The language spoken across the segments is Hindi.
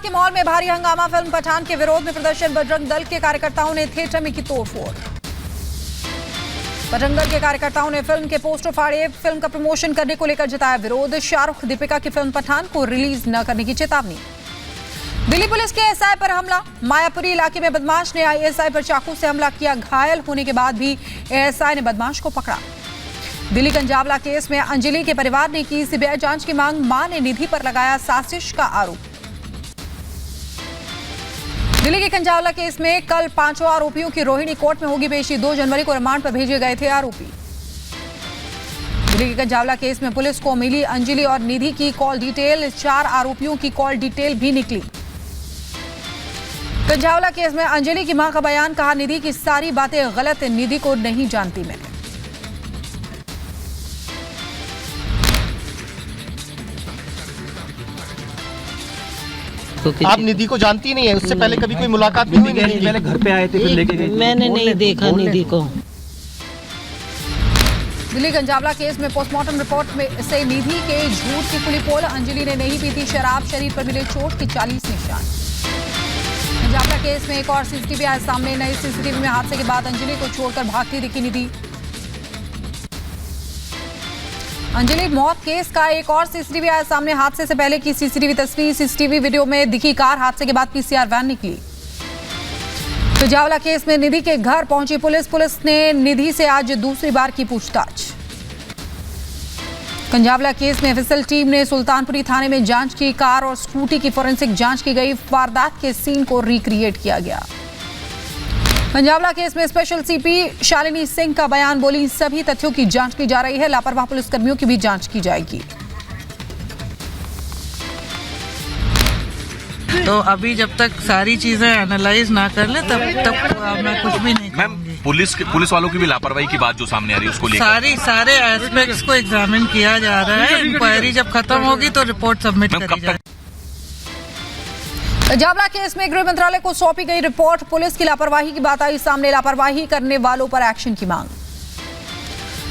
के मॉल में भारी हंगामा। फिल्म पठान के विरोध में प्रदर्शन। बजरंग दल के कार्यकर्ताओं ने थिएटर में की तोड़फोड़। बजरंग दल के कार्यकर्ताओं ने फिल्म के पोस्टर फाड़े। फिल्म का प्रमोशन करने को लेकर जताया विरोध। शाहरुख दीपिका की फिल्म पठान को रिलीज न करने की चेतावनी। दिल्ली पुलिस के एसआई पर हमला। मायापुरी इलाके में बदमाश ने आईएसआई पर चाकू से हमला किया। घायल होने के बाद भी एएसआई ने बदमाश को पकड़ा। दिल्ली गंजावला केस में अंजलि के परिवार ने की सीबीआई जांच की मांग। मां ने निधि पर लगाया साजिश का आरोप। दिल्ली के गंजावला केस में कल 5 आरोपियों की रोहिणी कोर्ट में होगी पेशी। 2 जनवरी को रिमांड पर भेजे गए थे आरोपी। दिल्ली के गंजावला केस में पुलिस को मिली अंजलि और निधि की कॉल डिटेल। 4 आरोपियों की कॉल डिटेल भी निकली। गंजावला केस में अंजलि की मां का बयान। कहा, निधि की सारी बातें गलत, निधि को नहीं जानती मैं। आप निधि को जानती नहीं है? उससे पहले कभी कोई मुलाकात भी हुई नहीं? पहले घर पे आए थे, फिर लेके गए। मैंने नहीं देखा निधि को। दिल्ली गंजावला केस में पोस्टमार्टम रिपोर्ट में से निधि के झूठ की खुली पोल। अंजलि ने नहीं पी थी शराब। शरीर पर मिले चोट के 40 निशान। गंजावला केस में एक और सीसीटीवी आया सामने। नए सीसीटीवी में हादसे के बाद अंजलि को छोड़कर भागती दिखी निधि। अंजलि मौत केस का एक और सीसीटीवी आया सामने। हादसे से पहले की सीसीटीवी तस्वीर। सीसीटीवी वीडियो में दिखी कार। हादसे के बाद पीसीआर वैन निकली। गंजावला केस में निधि के घर पहुंची पुलिस। पुलिस ने निधि से आज दूसरी बार की पूछताछ। गंजावला केस में एफएसएल टीम ने सुल्तानपुरी थाने में जांच की। कार और स्कूटी की फोरेंसिक जांच की गई। वारदात के सीन को रिक्रिएट किया गया। गंजावला केस में स्पेशल सीपी शालिनी सिंह का बयान। बोली, सभी तथ्यों की जांच की जा रही है। लापरवाह पुलिसकर्मियों की भी जांच की जाएगी। तो अभी जब तक सारी चीजें एनालाइज ना कर ले तब मैं कुछ भी नहीं कहूंगी। पुलिस वालों की भी लापरवाही की बात जो सामने आ रही है उसको लेकर सारे एस्पेक्ट्स को एग्जामिन किया जा रहा है। इंक्वायरी जब खत्म होगी तो रिपोर्ट सबमिट करी जाएगी। गंजावला केस में गृह मंत्रालय को सौंपी गई रिपोर्ट। पुलिस की लापरवाही की बात आई सामने। लापरवाही करने वालों पर एक्शन की मांग।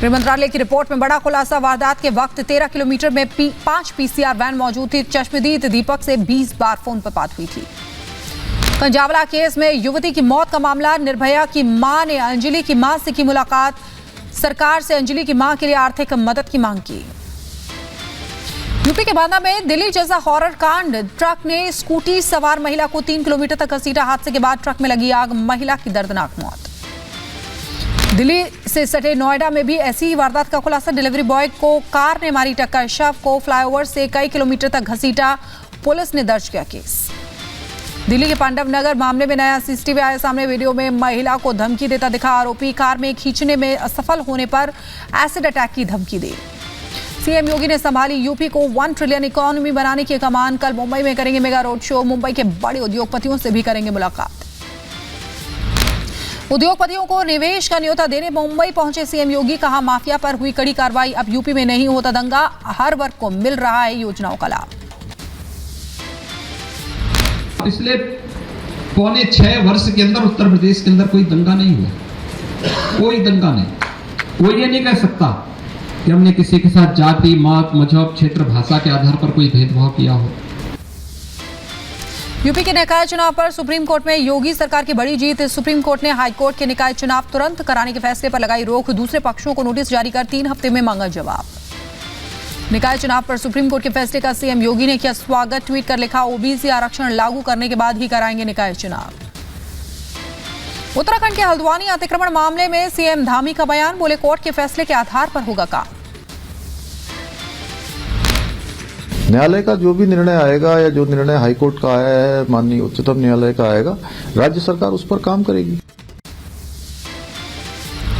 गृह मंत्रालय की रिपोर्ट में बड़ा खुलासा। वारदात के वक्त 13 किलोमीटर में 5 पीसीआर वैन मौजूद थी। चश्मदीद दीपक से 20 बार फोन पर बात हुई थी। गंजावला केस में युवती की मौत का मामला। निर्भया की मां ने अंजलि की मां से की मुलाकात। सरकार से अंजलि की मां के लिए आर्थिक मदद की मांग की। यूपी के बांदा में दिल्ली जैसा हॉरर कांड। ट्रक ने स्कूटी सवार महिला को 3 किलोमीटर तक घसीटा। हादसे के बाद ट्रक में लगी आग। महिला की दर्दनाक मौत। दिल्ली से सटे नोएडा में भी ऐसी ही वारदात का खुलासा। डिलीवरी बॉय को कार ने मारी टक्कर। शव को फ्लाईओवर से कई किलोमीटर तक घसीटा। पुलिस ने दर्ज किया केस। दिल्ली के पांडव नगर मामले में नया सीसीटीवी आया सामने। वीडियो में महिला को धमकी देता दिखा आरोपी। कार में खींचने में असफल होने पर एसिड अटैक की धमकी दी। सीएम योगी ने संभाली यूपी को 1 ट्रिलियन इकोनॉमी बनाने की कमान। कल मुंबई में करेंगे मेगा रोड शो। मुंबई के बड़े उद्योगपतियों से भी करेंगे मुलाकात। उद्योगपतियों को निवेश का न्योता देने मुंबई पहुंचे सीएम योगी। कहा, माफिया पर हुई कड़ी कार्रवाई। अब यूपी में नहीं होता दंगा। हर वर्ग को मिल रहा है योजनाओं का लाभ। पिछले 5.25 वर्ष के अंदर उत्तर प्रदेश के अंदर कोई दंगा नहीं हुआ। कोई दंगा नहीं। कोई ये नहीं कह सकता कि हमने किसी के साथ जाति, मत, मजहब, क्षेत्र, भाषा के आधार पर कोई भेदभाव किया हो। यूपी के निकाय चुनाव पर सुप्रीम कोर्ट में योगी सरकार की बड़ी जीत। सुप्रीम कोर्ट ने हाईकोर्ट के निकाय चुनाव तुरंत कराने के फैसले पर लगाई रोक। दूसरे पक्षों को नोटिस जारी कर 3 हफ्ते में मांगा जवाब। निकाय चुनाव पर सुप्रीम कोर्ट के फैसले का सीएम योगी ने किया स्वागत। ट्वीट कर लिखा, ओबीसी आरक्षण लागू करने के बाद ही कराएंगे निकाय चुनाव। उत्तराखंड के हल्द्वानी अतिक्रमण मामले में सीएम धामी का बयान। बोले, कोर्ट के फैसले के आधार पर होगा काम। न्यायालय का जो भी निर्णय आएगा या जो निर्णय हाईकोर्ट का आया है, माननीय उच्चतम न्यायालय का आएगा, राज्य सरकार उस पर काम करेगी।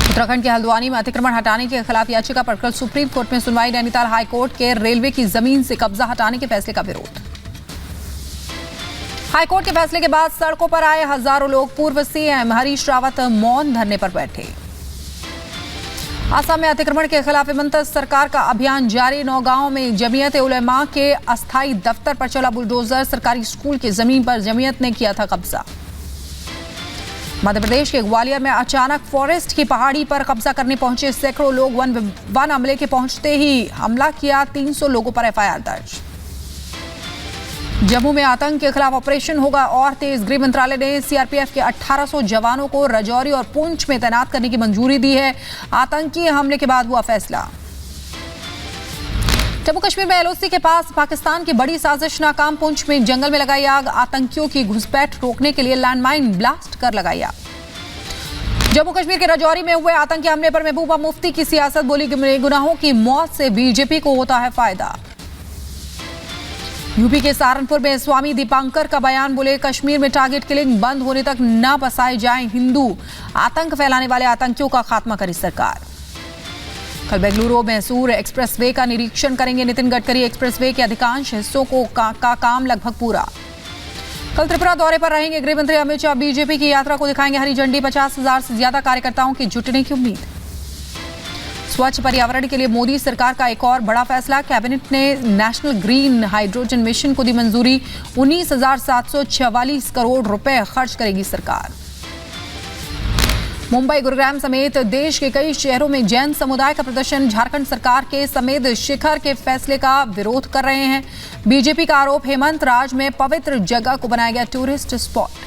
उत्तराखंड के हल्द्वानी में अतिक्रमण हटाने के खिलाफ याचिका पर कल सुप्रीम कोर्ट में सुनवाई। नैनीताल हाईकोर्ट के रेलवे की जमीन से कब्जा हटाने के फैसले का विरोध। हाईकोर्ट के फैसले के बाद सड़कों पर आए हजारों लोग। पूर्व सीएम हरीश रावत मौन धरने पर बैठे। आसाम में अतिक्रमण के खिलाफ हिमंत सरकार का अभियान जारी। नौगांव में जमीयत उलेमा के अस्थायी दफ्तर पर चला बुलडोजर। सरकारी स्कूल की जमीन पर जमीयत ने किया था कब्जा। मध्य प्रदेश के ग्वालियर में अचानक फॉरेस्ट की पहाड़ी पर कब्जा करने पहुंचे सैकड़ों लोग। वन अमले के पहुंचते ही हमला किया। 300 लोगों पर एफआईआर दर्ज। जम्मू में आतंक के खिलाफ ऑपरेशन होगा और तेज। गृह मंत्रालय ने सीआरपीएफ के 1800 जवानों को राजौरी और पुंछ में तैनात करने की मंजूरी दी है। आतंकी हमले के बाद हुआ फैसला। जम्मू कश्मीर में एलओसी के पास पाकिस्तान की बड़ी साजिश नाकाम। पुंछ में जंगल में लगाई आग। आतंकियों की घुसपैठ रोकने के लिए लैंडमाइन ब्लास्ट कर लगाई आग। जम्मू कश्मीर के राजौरी में हुए आतंकी हमले पर महबूबा मुफ्ती की सियासत। बोली गुनाहों की मौत से बीजेपी को होता है फायदा। यूपी के सहारनपुर में स्वामी दीपांकर का बयान। बोले कश्मीर में टारगेट किलिंग बंद होने तक न बसाए जाएं हिंदू। आतंक फैलाने वाले आतंकियों का खात्मा करी सरकार। कल बेंगलुरु मैसूर एक्सप्रेसवे का निरीक्षण करेंगे नितिन गडकरी। एक्सप्रेसवे के अधिकांश हिस्सों का काम लगभग पूरा। कल त्रिपुरा दौरे पर रहेंगे गृह मंत्री अमित शाह। बीजेपी की यात्रा को दिखाएंगे हरी झंडी। 50,000 से ज्यादा कार्यकर्ताओं के जुटने की उम्मीद। स्वच्छ पर्यावरण के लिए मोदी सरकार का एक और बड़ा फैसला। कैबिनेट ने नेशनल ग्रीन हाइड्रोजन मिशन को दी मंजूरी। 19,744 करोड़ रुपए खर्च करेगी सरकार। मुंबई गुरुग्राम समेत देश के कई शहरों में जैन समुदाय का प्रदर्शन। झारखंड सरकार के समेत शिखर के फैसले का विरोध कर रहे हैं। बीजेपी का आरोप हेमंत राज में पवित्र जगह को बनाया गया टूरिस्ट स्पॉट।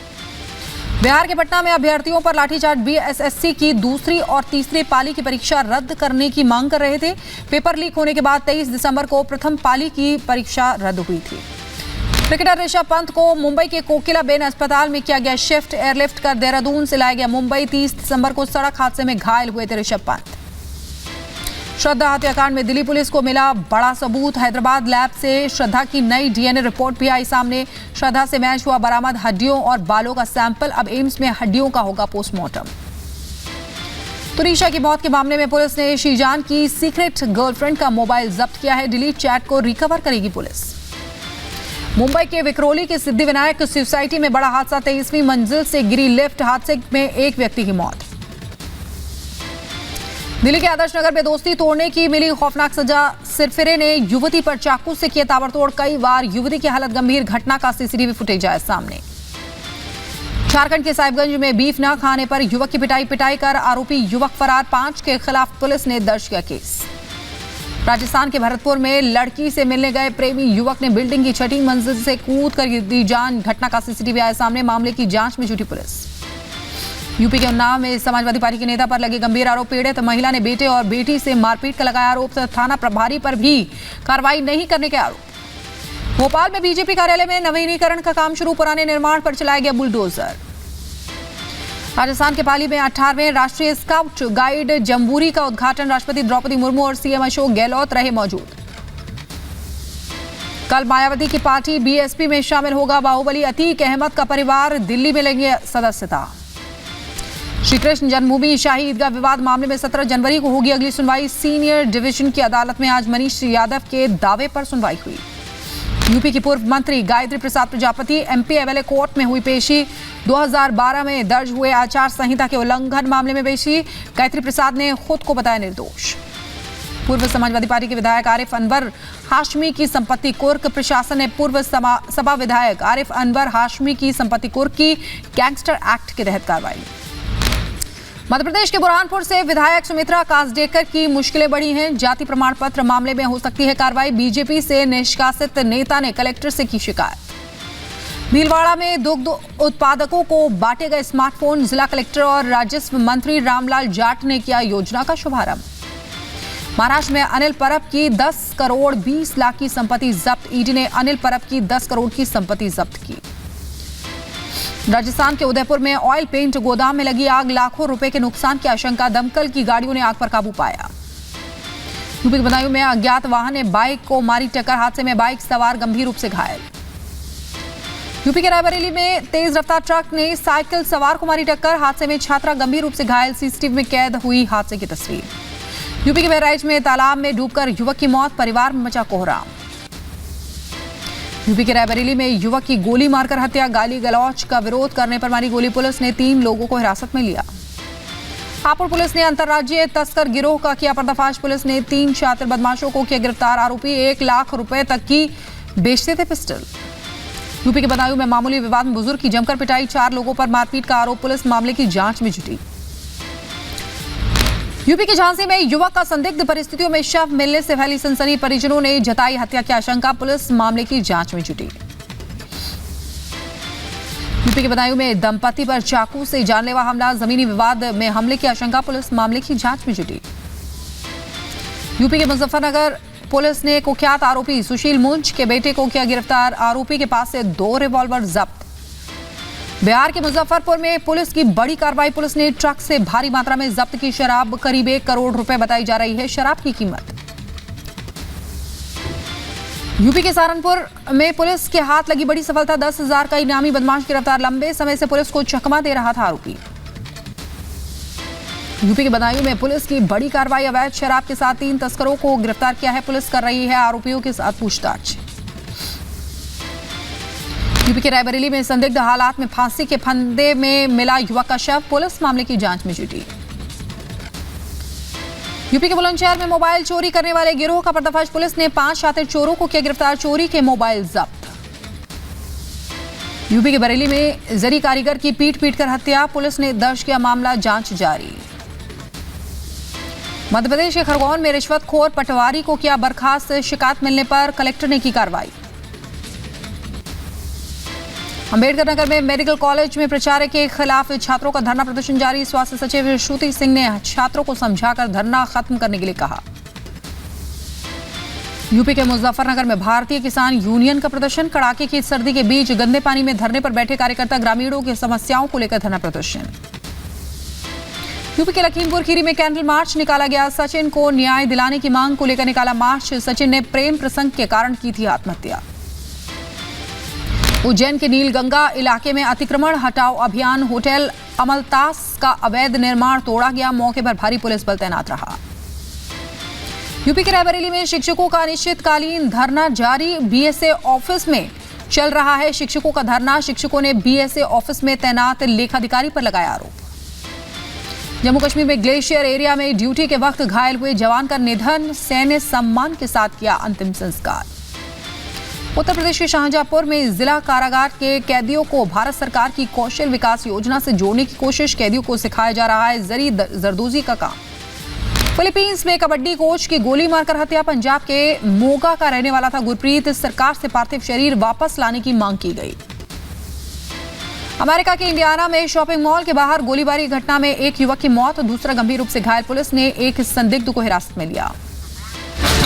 बिहार के पटना में अभ्यर्थियों पर लाठीचार्ज। बीएसएससी की दूसरी और तीसरी पाली की परीक्षा रद्द करने की मांग कर रहे थे। पेपर लीक होने के बाद 23 दिसंबर को प्रथम पाली की परीक्षा रद्द हुई थी। क्रिकेटर ऋषभ पंत को मुंबई के कोकिला बेन अस्पताल में किया गया शिफ्ट। एयरलिफ्ट कर देहरादून से लाया गया मुंबई। 30 दिसंबर को सड़क हादसे में घायल हुए थे ऋषभ पंत। श्रद्धा हत्याकांड में दिल्ली पुलिस को मिला बड़ा सबूत। हैदराबाद लैब से श्रद्धा की नई डीएनए रिपोर्ट भी आई सामने। श्रद्धा से मैच हुआ बरामद हड्डियों और बालों का सैंपल। अब एम्स में हड्डियों का होगा पोस्टमार्टम। तुरीशा की मौत के मामले में पुलिस ने शीजान की सीक्रेट गर्लफ्रेंड का मोबाइल जब्त किया है। डिलीट चैट को रिकवर करेगी पुलिस। मुंबई के विक्रोली के सिद्धि विनायक सोसाइटी में बड़ा हादसा। 23वीं मंजिल से गिरी लिफ्ट। हादसे में एक व्यक्ति की मौत। दिल्ली के आदर्श नगर में दोस्ती तोड़ने की मिली खौफनाक सजा। सिरफिरे ने युवती पर चाकू से किया ताबड़तोड़ कई बार। युवती की हालत गंभीर। घटना का सीसीटीवी फुटेज आया सामने। झारखंड के साहिबगंज में बीफ न खाने पर युवक की पिटाई कर आरोपी युवक फरार। 5 के खिलाफ पुलिस ने दर्ज किया केस। राजस्थान के भरतपुर में लड़की से मिलने गए प्रेमी युवक ने बिल्डिंग की 6ठी मंजिल से कूद कर दी जान। घटना का सीसीटीवी आया सामने। मामले की जांच में जुटी पुलिस। यूपी के उन्नाव में समाजवादी पार्टी के नेता पर लगे गंभीर आरोप। पीड़ित महिला ने बेटे और बेटी से मारपीट का लगाया आरोप। थाना प्रभारी पर भी कार्रवाई नहीं करने के आरोप। भोपाल में बीजेपी कार्यालय में नवीनीकरण का काम शुरू। पुराने निर्माण पर चलाया गया बुलडोजर। राजस्थान के पाली में 18वें राष्ट्रीय स्काउट गाइड जम्बूरी का उद्घाटन। राष्ट्रपति द्रौपदी मुर्मू और सीएम अशोक गहलोत रहे मौजूद। कल मायावती की पार्टी बीएसपी में शामिल होगा। बाहुबली अतीक अहमद का परिवार दिल्ली में लेंगे सदस्यता। श्रीकृष्ण जन्मभूमि शाही ईदगाह विवाद मामले में 17 जनवरी को होगी अगली सुनवाई। सीनियर डिवीजन की अदालत में आज मनीष यादव के दावे पर सुनवाई हुई। यूपी की पूर्व मंत्री Gayatri Prasad Prajapati MP MLA court में हुई पेशी। 2012 में दर्ज हुए आचार संहिता के उल्लंघन मामले में पेशी। गायत्री प्रसाद ने खुद को बताया निर्दोष। पूर्व समाजवादी पार्टी के विधायक आरिफ अनवर हाशमी की संपत्ति कुर्क। प्रशासन ने पूर्व सपा विधायक आरिफ अनवर हाशमी की संपत्ति कुर्क की। गैंगस्टर एक्ट के तहत कार्रवाई। मध्य प्रदेश के बुरहानपुर से विधायक सुमित्रा कासडेकर की मुश्किलें बढ़ी हैं। जाति प्रमाण पत्र मामले में हो सकती है कार्रवाई। बीजेपी से निष्कासित नेता ने कलेक्टर से की शिकायत। भीलवाड़ा में दुग्ध उत्पादकों को बांटे गए स्मार्टफोन। जिला कलेक्टर और राजस्व मंत्री रामलाल जाट ने किया योजना का शुभारंभ। महाराष्ट्र में अनिल परब की 10 करोड़ 20 लाख की संपत्ति जब्त। ईडी ने अनिल परब की 10 करोड़ की संपत्ति जब्त की। राजस्थान के उदयपुर में ऑयल पेंट गोदाम में लगी आग। लाखों रुपए के नुकसान की आशंका। दमकल की गाड़ियों ने आग पर काबू पाया। यूपी के बदायूं में अज्ञात वाहन ने बाइक को मारी टक्कर। हादसे में बाइक सवार गंभीर रूप से घायल। यूपी के रायबरेली में तेज रफ्तार ट्रक ने साइकिल सवार को मारी टक्कर। हादसे में छात्रा गंभीर रूप से घायल। सीसीटीवी में कैद हुई हादसे की तस्वीर। यूपी के बहराइच में तालाब में डूबकर युवक की मौत। परिवार में मचा कोहराम। यूपी के रायबरेली में युवक की गोली मारकर हत्या। गाली गलौच का विरोध करने पर मारी गोली। पुलिस ने 3 लोगों को हिरासत में लिया। हापुड़ पुलिस ने अंतर्राज्यीय तस्कर गिरोह का किया पर्दाफाश। पुलिस ने 3 शातिर बदमाशों को किया गिरफ्तार। आरोपी 1 लाख रुपए तक की बेचते थे पिस्टल। यूपी के बदायूं में मामूली विवाद में बुजुर्ग की जमकर पिटाई। 4 लोगों पर मारपीट का आरोप। पुलिस मामले की जांच में जुटी। यूपी के झांसी में युवक का संदिग्ध परिस्थितियों में शव मिलने से फैली सनसनी। परिजनों ने जताई हत्या की आशंका। पुलिस मामले की जांच में जुटी। यूपी के बदायूं में दंपति पर चाकू से जानलेवा हमला, जमीनी विवाद में हमले की आशंका, पुलिस मामले की जांच में जुटी। यूपी के मुजफ्फरनगर पुलिस ने कुख्यात आरोपी सुशील मुंज के बेटे को किया गिरफ्तार, आरोपी के पास से 2 रिवॉल्वर जब्त। बिहार के मुजफ्फरपुर में पुलिस की बड़ी कार्रवाई, पुलिस ने ट्रक से भारी मात्रा में जब्त की शराब, करीब 1 करोड़ रुपए बताई जा रही है शराब की कीमत। यूपी के सहारनपुर में पुलिस के हाथ लगी बड़ी सफलता, 10,000 का इनामी बदमाश गिरफ्तार, लंबे समय से पुलिस को चकमा दे रहा था आरोपी। यूपी के बदायूं में पुलिस की बड़ी कार्रवाई, अवैध शराब के साथ 3 तस्करों को गिरफ्तार किया है, पुलिस कर रही है आरोपियों के साथ पूछताछ। यूपी के रायबरेली में संदिग्ध हालात में फांसी के फंदे में मिला युवक का शव, पुलिस मामले की जांच में जुटी। यूपी के बुलंदशहर में मोबाइल चोरी करने वाले गिरोह का पर्दाफाश, पुलिस ने 5 शातिर चोरों को किया गिरफ्तार, चोरी के मोबाइल जब्त। यूपी के बरेली में जरी कारीगर की पीट कर हत्या, पुलिस ने दर्ज किया मामला, जांच जारी। मध्य प्रदेश के खरगोन में रिश्वतखोर पटवारी को किया बर्खास्त, शिकायत मिलने पर कलेक्टर ने की कार्रवाई। अंबेडकर नगर में मेडिकल कॉलेज में प्राचार्य के खिलाफ छात्रों का धरना प्रदर्शन जारी, स्वास्थ्य सचिव श्रुति सिंह ने छात्रों को समझाकर धरना खत्म करने के लिए कहा। यूपी के मुजफ्फरनगर में भारतीय किसान यूनियन का प्रदर्शन, कड़ाके की सर्दी के बीच गंदे पानी में धरने पर बैठे कार्यकर्ता, ग्रामीणों की समस्याओं को लेकर धरना प्रदर्शन। यूपी के लखीमपुर खीरी में कैंडल मार्च निकाला गया, सचिन को न्याय दिलाने की मांग को लेकर निकाला मार्च, सचिन ने प्रेम प्रसंग के कारण की थी आत्महत्या। उज्जैन के नीलगंगा इलाके में अतिक्रमण हटाओ अभियान, होटल अमलतास का अवैध निर्माण तोड़ा गया, मौके पर भारी पुलिस बल तैनात रहा। यूपी के रायबरेली में शिक्षकों का अनिश्चितकालीन धरना जारी, बीएसए ऑफिस में चल रहा है शिक्षकों का धरना, शिक्षकों ने बीएसए ऑफिस में तैनात लेखाधिकारी पर लगाया आरोप। जम्मू कश्मीर में ग्लेशियर एरिया में ड्यूटी के वक्त घायल हुए जवान का निधन, सैन्य सम्मान के साथ किया अंतिम संस्कार। उत्तर प्रदेश के शाहजहांपुर में जिला कारागार के कैदियों को भारत सरकार की कौशल विकास योजना से जोड़ने की कोशिश, कैदियों को सिखाया जा रहा है जरी जरदोजी का काम। फिलीपींस में कबड्डी कोच की गोली मारकर हत्या, पंजाब के मोगा का रहने वाला था गुरप्रीत, सरकार से पार्थिव शरीर वापस लाने की मांग की गई। अमेरिका के इंडियाना में शॉपिंग मॉल के बाहर गोलीबारी घटना में एक युवक की मौत, दूसरा गंभीर रूप से घायल, पुलिस ने एक संदिग्ध को हिरासत में लिया।